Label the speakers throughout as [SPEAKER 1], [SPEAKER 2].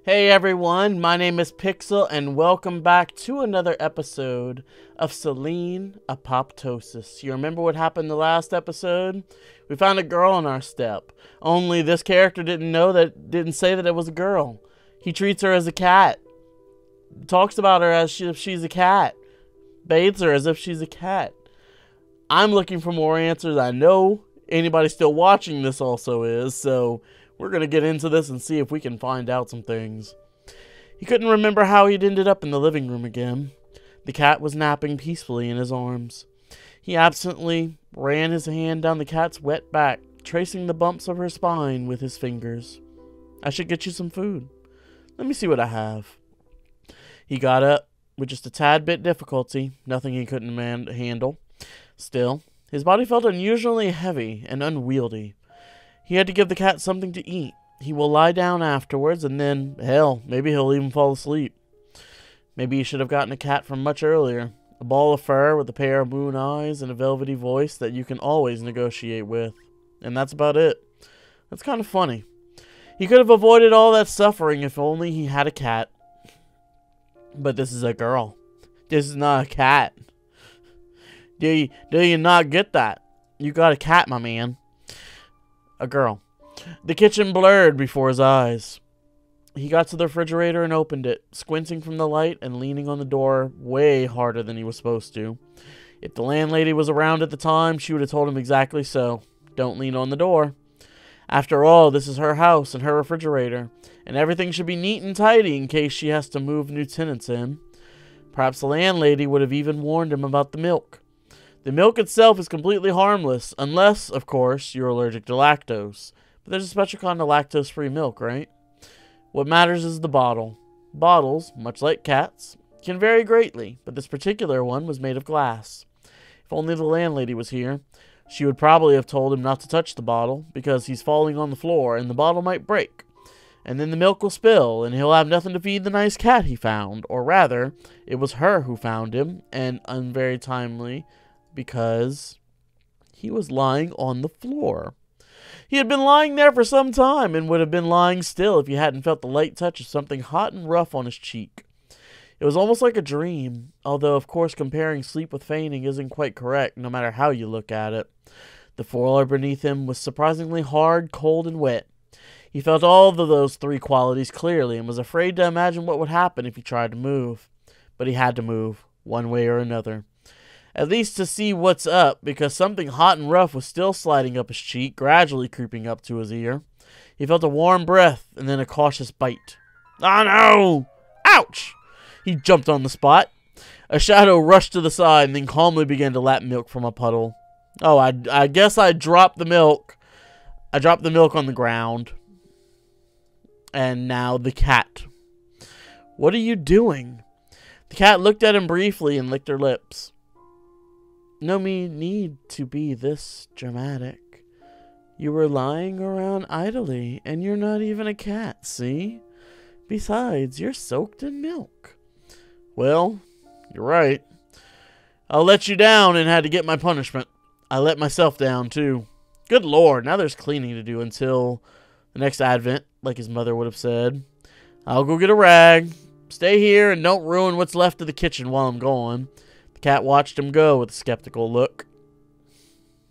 [SPEAKER 1] Hey everyone, my name is Pixel and welcome back to another episode of Selene, Apoptosis. You remember what happened the last episode? We found a girl on our step. Only this character didn't say that it was a girl. He treats her as a cat. Talks about her as if she's a cat. Bathes her as if she's a cat. I'm looking for more answers. I know anybody still watching this also is, so we're going to get into this and see if we can find out some things. He couldn't remember how he'd ended up in the living room again. The cat was napping peacefully in his arms. He absently ran his hand down the cat's wet back, tracing the bumps of her spine with his fingers. I should get you some food. Let me see what I have. He got up with just a tad bit difficulty, nothing he couldn't handle. Still, his body felt unusually heavy and unwieldy. He had to give the cat something to eat. He will lie down afterwards, and then, hell, maybe he'll even fall asleep. Maybe he should have gotten a cat from much earlier. A ball of fur with a pair of moon eyes and a velvety voice that you can always negotiate with. And that's about it. That's kind of funny. He could have avoided all that suffering if only he had a cat. But this is a girl. This is not a cat. Do you not get that? You got a cat, my man. A girl. The kitchen blurred before his eyes. He got to the refrigerator and opened it, squinting from the light and leaning on the door way harder than he was supposed to. If the landlady was around at the time, she would have told him exactly so. Don't lean on the door. After all, this is her house and her refrigerator, and everything should be neat and tidy in case she has to move new tenants in. Perhaps the landlady would have even warned him about the milk. The milk itself is completely harmless, unless, of course, you're allergic to lactose. But there's a special kind of lactose-free milk, right? What matters is the bottle. Bottles, much like cats, can vary greatly, but this particular one was made of glass. If only the landlady was here, she would probably have told him not to touch the bottle, because he's falling on the floor and the bottle might break. And then the milk will spill, and he'll have nothing to feed the nice cat he found. Or rather, it was her who found him, and very timely, because he was lying on the floor. He had been lying there for some time and would have been lying still if he hadn't felt the light touch of something hot and rough on his cheek. It was almost like a dream, although of course comparing sleep with fainting isn't quite correct no matter how you look at it. The floor beneath him was surprisingly hard, cold, and wet. He felt all of those three qualities clearly and was afraid to imagine what would happen if he tried to move. But he had to move, one way or another. At least to see what's up, because something hot and rough was still sliding up his cheek, gradually creeping up to his ear. He felt a warm breath, and then a cautious bite. Oh no! Ouch! He jumped on the spot. A shadow rushed to the side, and then calmly began to lap milk from a puddle. Oh, I guess I dropped the milk. I dropped the milk on the ground. And now the cat. What are you doing? The cat looked at him briefly and licked her lips. No need to be this dramatic. You were lying around idly, and you're not even a cat, see? Besides, you're soaked in milk. Well, you're right. I'll let you down and had to get my punishment. I let myself down, too. Good Lord, now there's cleaning to do until the next Advent, like his mother would have said. I'll go get a rag. Stay here and don't ruin what's left of the kitchen while I'm gone. The cat watched him go with a skeptical look.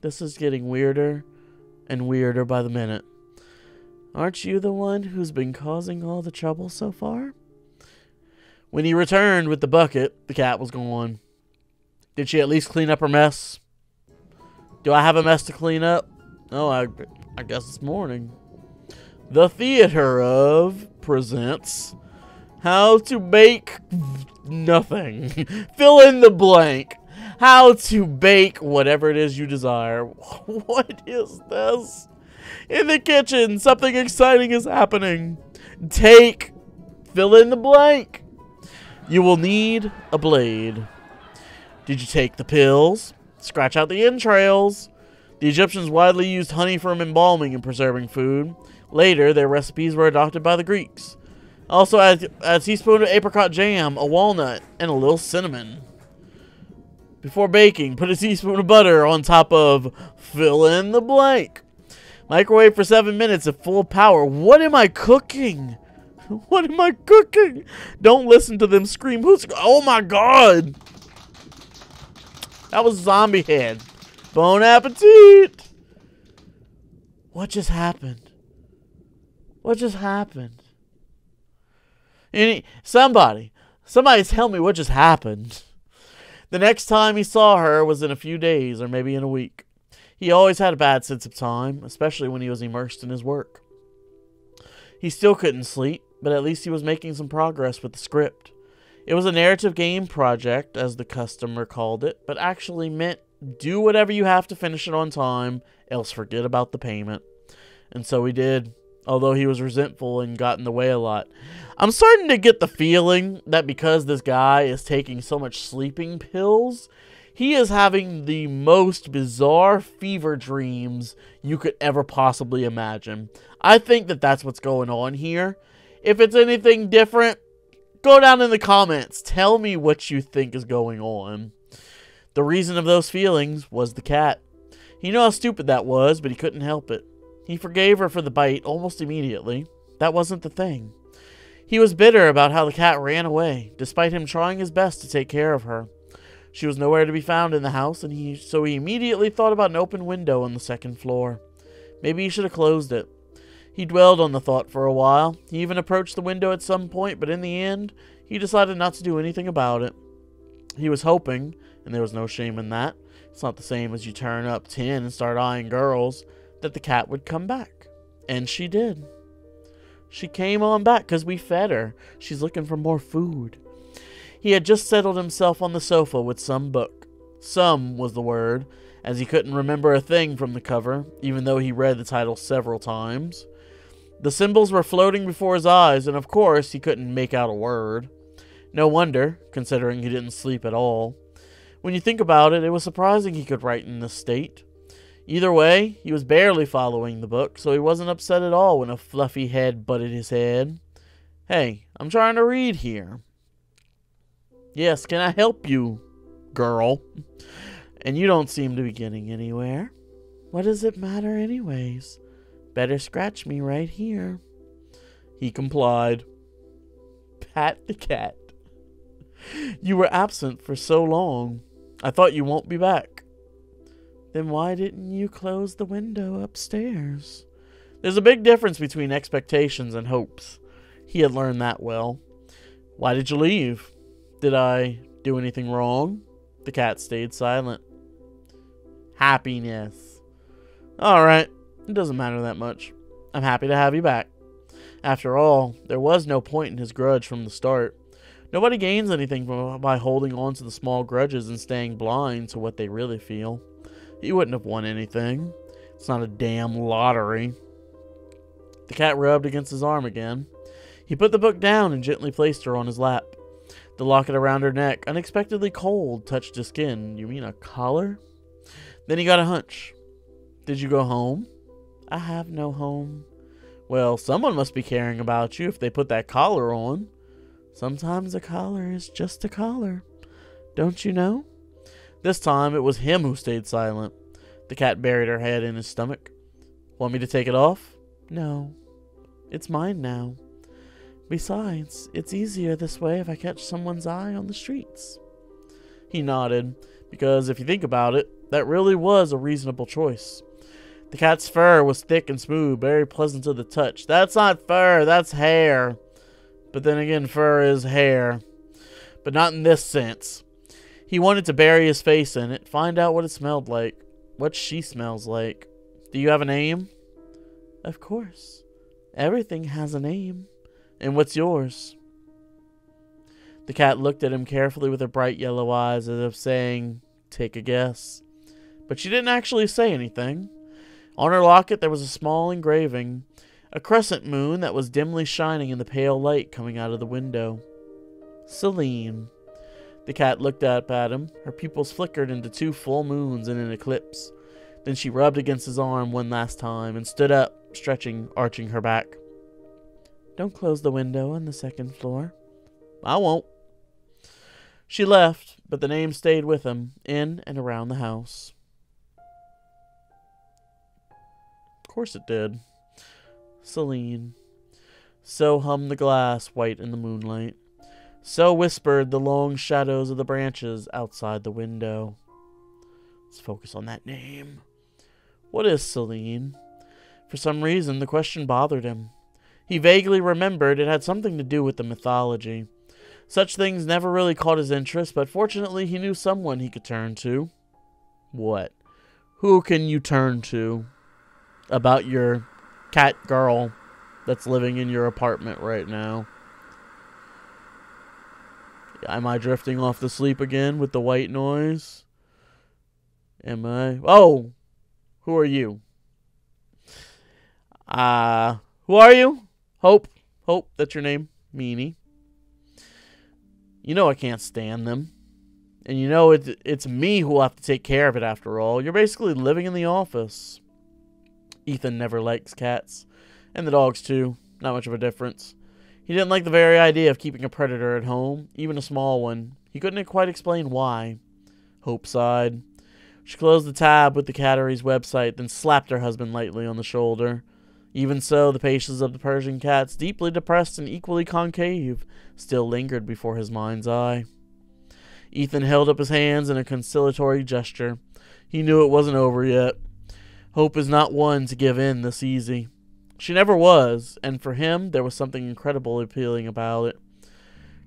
[SPEAKER 1] This is getting weirder and weirder by the minute. Aren't you the one who's been causing all the trouble so far? When he returned with the bucket, the cat was gone. Did she at least clean up her mess? Do I have a mess to clean up? Oh, I guess it's morning. The Theater of presents How to Bake Nothing. Fill in the blank. How to bake whatever it is you desire. What is this? In the kitchen, something exciting is happening. Fill in the blank. You will need a blade. Did you take the pills? Scratch out the entrails. The Egyptians widely used honey for embalming and preserving food. Later, their recipes were adopted by the Greeks. Also, add a teaspoon of apricot jam, a walnut, and a little cinnamon. Before baking, put a teaspoon of butter on top of fill in the blank. Microwave for 7 minutes at full power. What am I cooking? What am I cooking? Don't listen to them scream. Oh my god! That was zombie head. Bon appetit! What just happened? What just happened? Somebody tell me what just happened. The next time he saw her was in a few days or maybe in a week. He always had a bad sense of time, especially when he was immersed in his work. He still couldn't sleep, but at least he was making some progress with the script. It was a narrative game project, as the customer called it, but actually meant do whatever you have to finish it on time, else forget about the payment. And so he did, although he was resentful and got in the way a lot. I'm starting to get the feeling that because this guy is taking so much sleeping pills, he is having the most bizarre fever dreams you could ever possibly imagine. I think that that's what's going on here. If it's anything different, go down in the comments. Tell me what you think is going on. The reason of those feelings was the cat. He knew how stupid that was, but he couldn't help it. He forgave her for the bite almost immediately. That wasn't the thing. He was bitter about how the cat ran away, despite him trying his best to take care of her. She was nowhere to be found in the house, and so he immediately thought about an open window on the second floor. Maybe he should have closed it. He dwelled on the thought for a while. He even approached the window at some point, but in the end, he decided not to do anything about it. He was hoping, and there was no shame in that, it's not the same as you turn up 10 and start eyeing girls, that the cat would come back. And she did. She came on back because we fed her. She's looking for more food. He had just settled himself on the sofa with some book. Some was the word, as he couldn't remember a thing from the cover, even though he read the title several times. The symbols were floating before his eyes, and of course he couldn't make out a word. No wonder, considering he didn't sleep at all. When you think about it, it was surprising he could write in this state. Either way, he was barely following the book, so he wasn't upset at all when a fluffy head butted his head. Hey, I'm trying to read here. Yes, can I help you, girl? And you don't seem to be getting anywhere. What does it matter anyways? Better scratch me right here. He complied. Pat the cat. You were absent for so long. I thought you won't be back. Then why didn't you close the window upstairs? There's a big difference between expectations and hopes. He had learned that well. Why did you leave? Did I do anything wrong? The cat stayed silent. Happiness. Alright, it doesn't matter that much. I'm happy to have you back. After all, there was no point in his grudge from the start. Nobody gains anything by holding on to the small grudges and staying blind to what they really feel. He wouldn't have won anything. It's not a damn lottery. The cat rubbed against his arm again. He put the book down and gently placed her on his lap. The locket around her neck, unexpectedly cold, touched his skin. You mean a collar? Then he got a hunch. Did you go home? I have no home. Well, someone must be caring about you if they put that collar on. Sometimes a collar is just a collar. Don't you know? This time, it was him who stayed silent. The cat buried her head in his stomach. Want me to take it off? No. It's mine now. Besides, it's easier this way if I catch someone's eye on the streets. He nodded, because if you think about it, that really was a reasonable choice. The cat's fur was thick and smooth, very pleasant to the touch. That's not fur, that's hair. But then again, fur is hair. But not in this sense. He wanted to bury his face in it, find out what it smelled like, what she smells like. Do you have a name? Of course. Everything has a name. And what's yours? The cat looked at him carefully with her bright yellow eyes as if saying, take a guess. But she didn't actually say anything. On her locket there was a small engraving, a crescent moon that was dimly shining in the pale light coming out of the window. Selene. The cat looked up at him. Her pupils flickered into 2 full moons in an eclipse. Then she rubbed against his arm one last time and stood up, arching her back. Don't close the window on the second floor. I won't. She left, but the name stayed with him, in and around the house. Of course it did. Selene. So hummed the glass, white in the moonlight. So whispered the long shadows of the branches outside the window. Let's focus on that name. What is Selene? For some reason, the question bothered him. He vaguely remembered it had something to do with the mythology. Such things never really caught his interest, but fortunately he knew someone he could turn to. What? Who can you turn to about your cat girl that's living in your apartment right now? Am I drifting off to sleep again with the white noise? Am I? Oh! Who are you? Who are you? Hope. Hope, that's your name. Meanie. You know I can't stand them. And you know it's me who will have to take care of it after all. You're basically living in the office. Ethan never likes cats. And the dogs too. Not much of a difference. He didn't like the very idea of keeping a predator at home, even a small one. He couldn't quite explain why. Hope sighed. She closed the tab with the Cattery's website, then slapped her husband lightly on the shoulder. Even so, the faces of the Persian cats, deeply depressed and equally concave, still lingered before his mind's eye. Ethan held up his hands in a conciliatory gesture. He knew it wasn't over yet. Hope is not one to give in this easy. She never was, and for him, there was something incredibly appealing about it.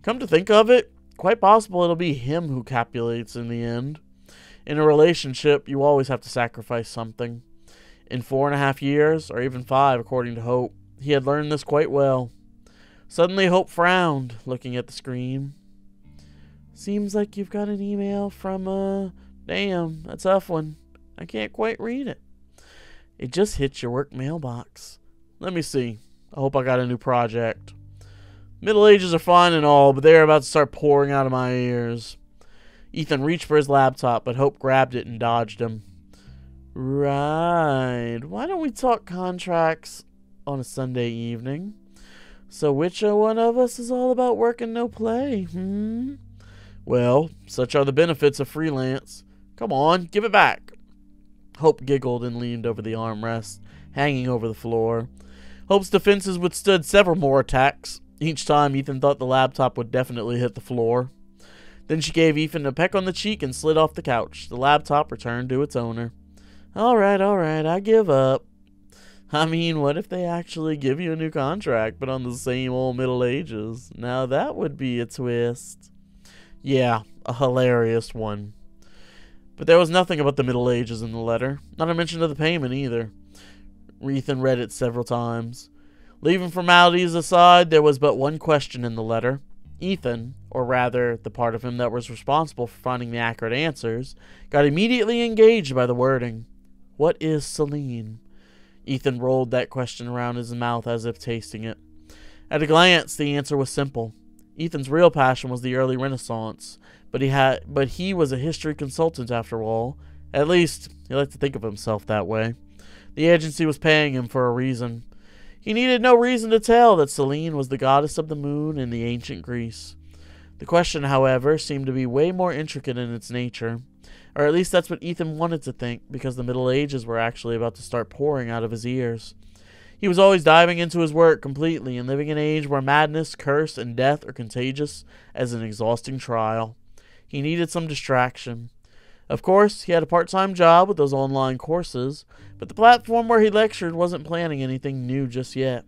[SPEAKER 1] Come to think of it, quite possible it'll be him who copulates in the end. In a relationship, you always have to sacrifice something. In 4.5 years, or even 5, according to Hope, he had learned this quite well. Suddenly, Hope frowned, looking at the screen. Seems like you've got an email from, damn, a tough one. I can't quite read it. It just hit your work mailbox. Let me see. I hope I got a new project. Middle Ages are fine and all, but they're about to start pouring out of my ears. Ethan reached for his laptop, but Hope grabbed it and dodged him. Right. Why don't we talk contracts on a Sunday evening? So which one of us is all about work and no play, Well, such are the benefits of freelance. Come on, give it back. Hope giggled and leaned over the armrest, hanging over the floor. Hope's defenses withstood several more attacks. Each time, Ethan thought the laptop would definitely hit the floor. Then she gave Ethan a peck on the cheek and slid off the couch. The laptop returned to its owner. All right, I give up. I mean, what if they actually give you a new contract, but on the same old Middle Ages? Now that would be a twist. Yeah, a hilarious one. But there was nothing about the Middle Ages in the letter. Not a mention of the payment either. Ethan read it several times. Leaving formalities aside, there was but one question in the letter. Ethan, or rather, the part of him that was responsible for finding the accurate answers, got immediately engaged by the wording. What is Selene? Ethan rolled that question around his mouth as if tasting it. At a glance, the answer was simple. Ethan's real passion was the early Renaissance, but he was a history consultant after all. At least, he liked to think of himself that way. The agency was paying him for a reason. He needed no reason to tell that Selene was the goddess of the moon in the ancient Greece. The question, however, seemed to be way more intricate in its nature. Or at least that's what Ethan wanted to think, because the Middle Ages were actually about to start pouring out of his ears. He was always diving into his work completely and living in an age where madness, curse, and death are contagious as an exhausting trial. He needed some distraction. Of course, he had a part-time job with those online courses, but the platform where he lectured wasn't planning anything new just yet.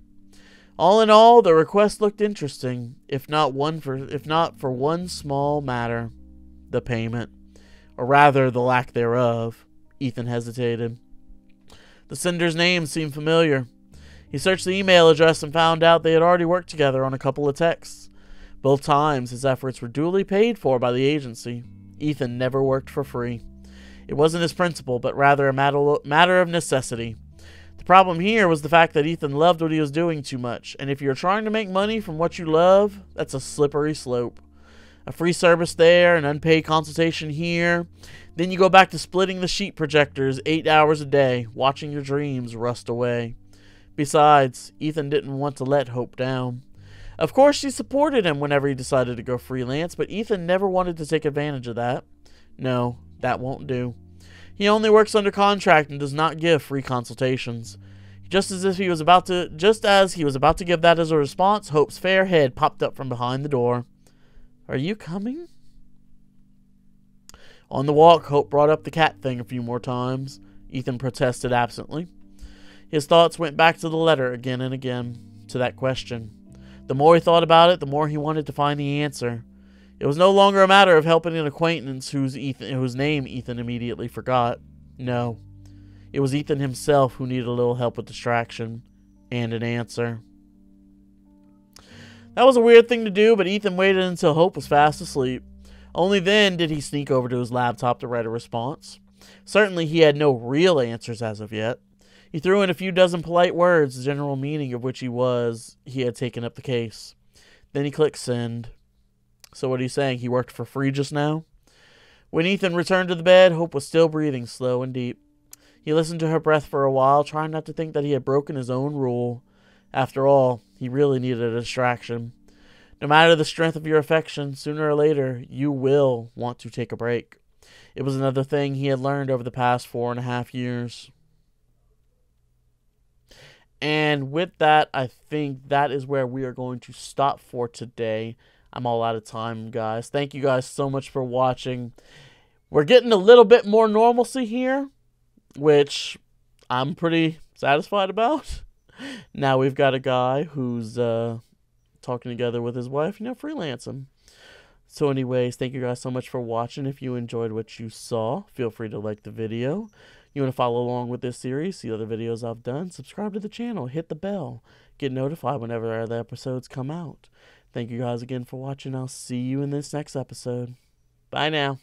[SPEAKER 1] All in all, the request looked interesting, if not for one small matter: the payment. Or rather, the lack thereof. Ethan hesitated. The sender's name seemed familiar. He searched the email address and found out they had already worked together on a couple of texts. Both times, his efforts were duly paid for by the agency. Ethan never worked for free. It wasn't his principle, but rather a matter of necessity. The problem here was the fact that Ethan loved what he was doing too much, and if you're trying to make money from what you love, that's a slippery slope. A free service there, an unpaid consultation here. Then you go back to splitting the sheet projectors 8 hours a day, watching your dreams rust away. Besides, Ethan didn't want to let Hope down. Of course, she supported him whenever he decided to go freelance, but Ethan never wanted to take advantage of that. No, that won't do. He only works under contract and does not give free consultations. Just as he was about to give that as a response, Hope's fair head popped up from behind the door. "Are you coming?" On the walk, Hope brought up the cat thing a few more times. Ethan protested absently. His thoughts went back to the letter again and again, to that question. The more he thought about it, the more he wanted to find the answer. It was no longer a matter of helping an acquaintance whose name Ethan immediately forgot. No. It was Ethan himself who needed a little help with distraction and an answer. That was a weird thing to do, but Ethan waited until Hope was fast asleep. Only then did he sneak over to his laptop to write a response. Certainly he had no real answers as of yet. He threw in a few dozen polite words, the general meaning of which he had taken up the case. Then he clicked send. So what are you saying? He worked for free just now? When Ethan returned to the bed, Hope was still breathing slow and deep. He listened to her breath for a while, trying not to think that he had broken his own rule. After all, he really needed a distraction. No matter the strength of your affection, sooner or later, you will want to take a break. It was another thing he had learned over the past 4.5 years. And with that, I think that is where we are going to stop for today. I'm all out of time, guys. Thank you guys so much for watching. We're getting a little bit more normalcy here, which I'm pretty satisfied about. Now we've got a guy who's talking together with his wife, freelancing. So anyways, thank you guys so much for watching. If you enjoyed what you saw, feel free to like the video. You want to follow along with this series, see other videos I've done, subscribe to the channel, hit the bell, get notified whenever the episodes come out. Thank you guys again for watching. I'll see you in this next episode. Bye now.